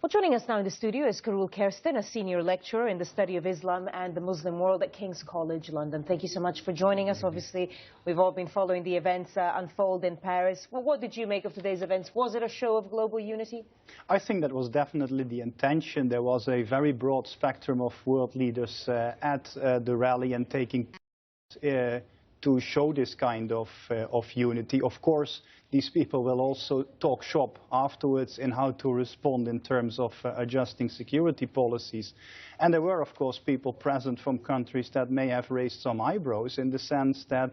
Well, joining us now in the studio is Carool Kersten, a senior lecturer in the study of Islam and the Muslim world at King's College London. Thank you so much for joining us. Obviously, we've all been following the events unfold in Paris. Well, what did you make of today's events? Was it a show of global unity? I think that was definitely the intention. There was a very broad spectrum of world leaders at the rally and taking to show this kind of unity. Of course, these people will also talk shop afterwards in how to respond in terms of adjusting security policies. And there were, of course, people present from countries that may have raised some eyebrows in the sense that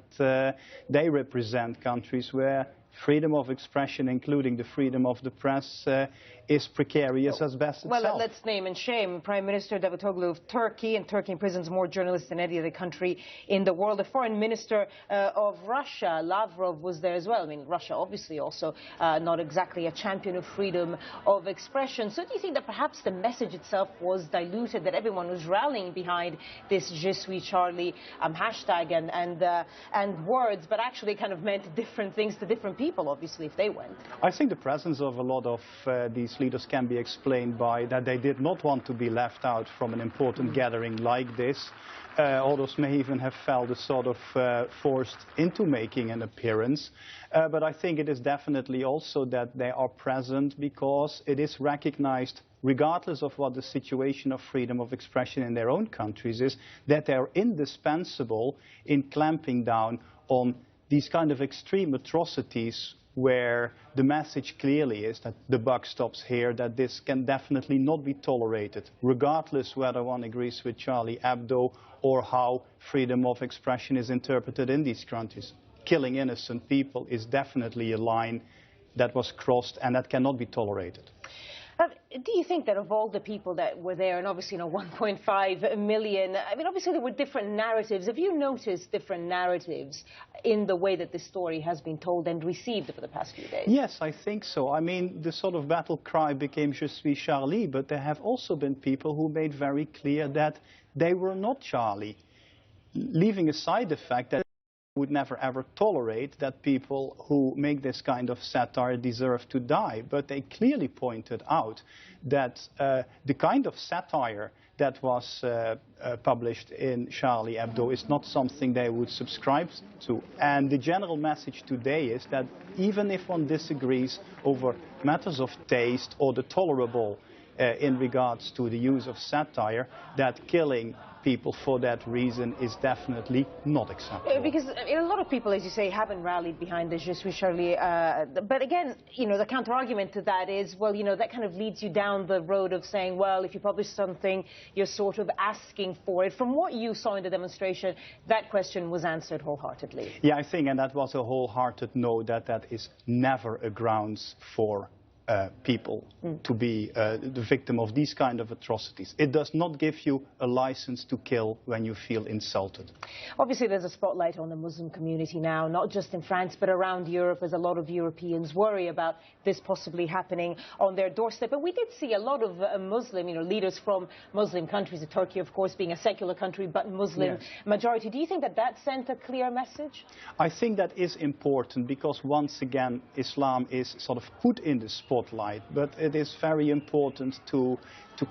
they represent countries where freedom of expression, including the freedom of the press, is precarious as best itself. Well, let's name and shame. Prime Minister Davutoglu of Turkey, and Turkey imprisons more journalists than any other country in the world. The Foreign Minister of Russia, Lavrov, was there as well. I mean, Russia obviously also not exactly a champion of freedom of expression. So do you think that perhaps the message itself was diluted, that everyone was rallying behind this Je suis Charlie hashtag and words, but actually kind of meant different things to different people, obviously, if they went? I think the presence of a lot of these leaders can be explained by that they did not want to be left out from an important gathering like this. Others may even have felt a sort of forced into making an appearance. But I think it is definitely also that they are present because it is recognized, regardless of what the situation of freedom of expression in their own countries is, that they are indispensable in clamping down on these kind of extreme atrocities where the message clearly is that the buck stops here, that this can definitely not be tolerated, regardless whether one agrees with Charlie Hebdo or how freedom of expression is interpreted in these countries. Killing innocent people is definitely a line that was crossed and that cannot be tolerated. Do you think that of all the people that were there, and obviously, 1.5 million, I mean, obviously there were different narratives. Have you noticed different narratives in the way that this story has been told and received over the past few days? Yes, I think so. I mean, the sort of battle cry became Je suis Charlie, but there have also been people who made very clear that they were not Charlie, leaving aside the fact that would never ever tolerate that people who make this kind of satire deserve to die. But they clearly pointed out that the kind of satire that was published in Charlie Hebdo is not something they would subscribe to. And the general message today is that even if one disagrees over matters of taste or the tolerable in regards to the use of satire, that killing people for that reason is definitely not acceptable. Because a lot of people, as you say, haven't rallied behind the Je suis Charlie. But again, the counter-argument to that is, well, that kind of leads you down the road of saying, well, if you publish something, you're sort of asking for it. From what you saw in the demonstration, that question was answered wholeheartedly. Yeah, I think, and that was a wholehearted no, that is never a grounds for people to be the victim of these kind of atrocities. It does not give you a license to kill when you feel insulted. Obviously, there's a spotlight on the Muslim community now, not just in France, but around Europe, as a lot of Europeans worry about this possibly happening on their doorstep. But we did see a lot of Muslim, leaders from Muslim countries, Turkey, of course, being a secular country, but Muslim majority. Do you think that sent a clear message? I think that is important because, once again, Islam is sort of put in the spotlight, but it is very important to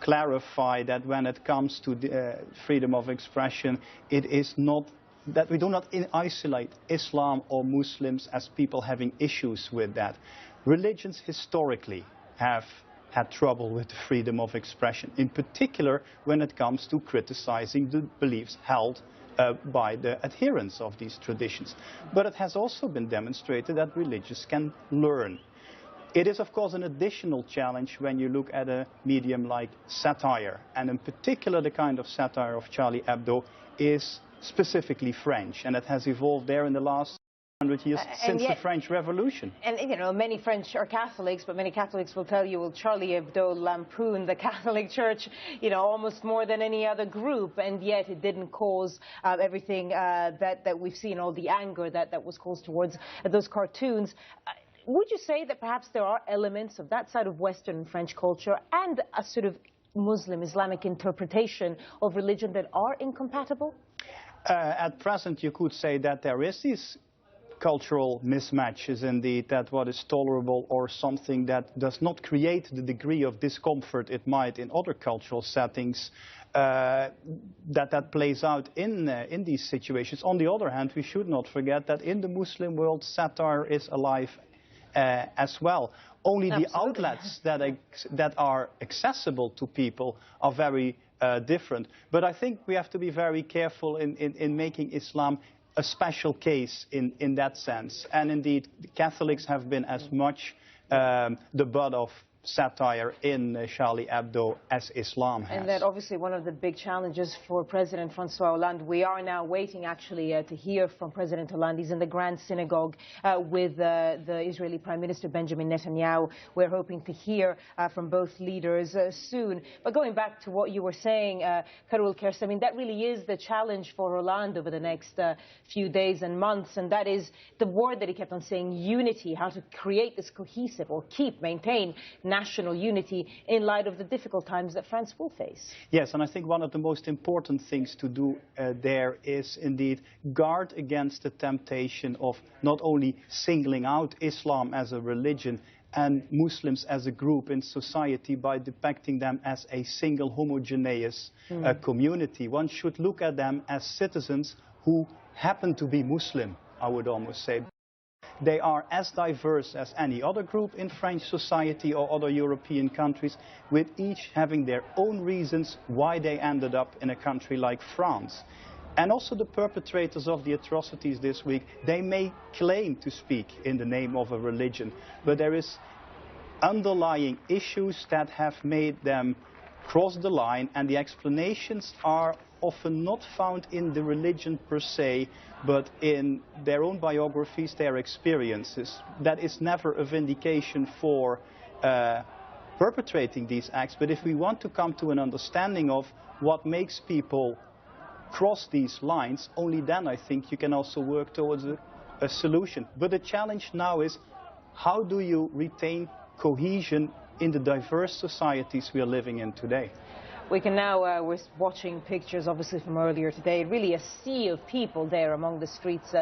clarify that when it comes to the, freedom of expression, it is not that we do not isolate Islam or Muslims as people having issues with that. Religions historically have had trouble with the freedom of expression, in particular when it comes to criticizing the beliefs held by the adherents of these traditions. But it has also been demonstrated that religions can learn. It is, of course, an additional challenge when you look at a medium like satire, and in particular the kind of satire of Charlie Hebdo is specifically French, and it has evolved there in the last 100 years since the French Revolution. And, many French are Catholics, but many Catholics will tell you, well, Charlie Hebdo lampooned the Catholic Church, almost more than any other group, and yet it didn't cause everything that we've seen, all the anger that was caused towards those cartoons. Would you say that perhaps there are elements of that side of Western French culture and a sort of Muslim Islamic interpretation of religion that are incompatible? At present, you could say that there is this cultural mismatches indeed, that what is tolerable or something that does not create the degree of discomfort it might in other cultural settings, that plays out in these situations. On the other hand, we should not forget that in the Muslim world, satire is alive as well. Only the outlets that are accessible to people are very different. But I think we have to be very careful in making Islam a special case in that sense. And indeed, the Catholics have been as much the butt of satire in Charlie Hebdo as Islam has. And that obviously one of the big challenges for President Francois Hollande. We are now waiting actually to hear from President Hollande. He's in the Grand Synagogue with the Israeli Prime Minister Benjamin Netanyahu. We're hoping to hear from both leaders soon. But going back to what you were saying, Carool Kersten, I mean, that really is the challenge for Hollande over the next few days and months, and that is the word that he kept on saying, unity, how to create this cohesive or maintain national unity in light of the difficult times that France will face. Yes, and I think one of the most important things to do there is indeed guard against the temptation of not only singling out Islam as a religion and Muslims as a group in society by depicting them as a single homogeneous community. One should look at them as citizens who happen to be Muslim, I would almost say. They are as diverse as any other group in French society or other European countries, with each having their own reasons why they ended up in a country like France. And also the perpetrators of the atrocities this week, they may claim to speak in the name of a religion, but there is underlying issues that have made them cross the line, and the explanations are often not found in the religion per se, but in their own biographies, their experiences. That is never a vindication for perpetrating these acts, but if we want to come to an understanding of what makes people cross these lines, only then I think you can also work towards a solution. But the challenge now is, how do you retain cohesion in the diverse societies we are living in today? We can now, we're watching pictures obviously from earlier today, really a sea of people there among the streets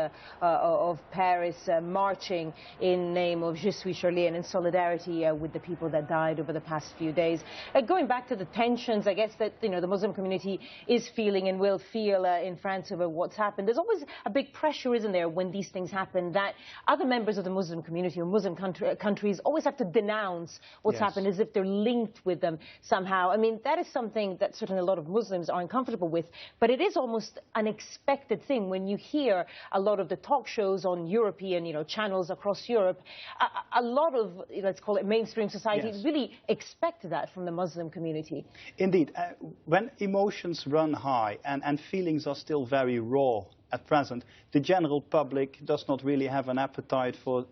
of Paris, marching in name of Je suis Charlie and in solidarity with the people that died over the past few days. Going back to the tensions, I guess that, you know, the Muslim community is feeling and will feel in France over what's happened. There's always a big pressure, isn't there, when these things happen, that other members of the Muslim community or Muslim countries always have to denounce what's happened as if they're linked with them somehow. I mean, that is something that certainly a lot of Muslims are uncomfortable with, but it is almost an expected thing when you hear a lot of the talk shows on European, you know, channels across Europe. A lot of, let's call it mainstream society, really expect that from the Muslim community. Indeed, when emotions run high and feelings are still very raw at present, the general public does not really have an appetite for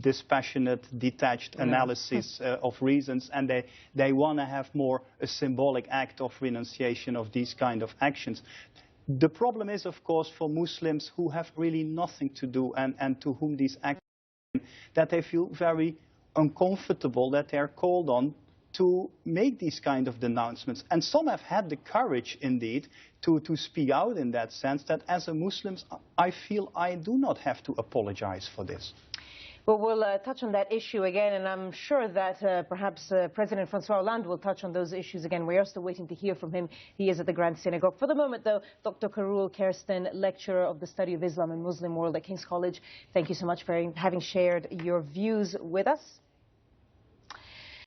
dispassionate, detached analysis of reasons, and they want to have more a symbolic act of renunciation of these kind of actions. The problem is, of course, for Muslims who have really nothing to do and to whom these actions, that they feel very uncomfortable that they're called on to make these kind of denouncements. And some have had the courage, indeed, to speak out in that sense, that as a Muslim, I feel I do not have to apologize for this. Well, we'll touch on that issue again, and I'm sure that perhaps President Francois Hollande will touch on those issues again. We are still waiting to hear from him. He is at the Grand Synagogue. For the moment, though, Dr. Carool Kersten, lecturer of the study of Islam and Muslim world at King's College, thank you so much for having shared your views with us.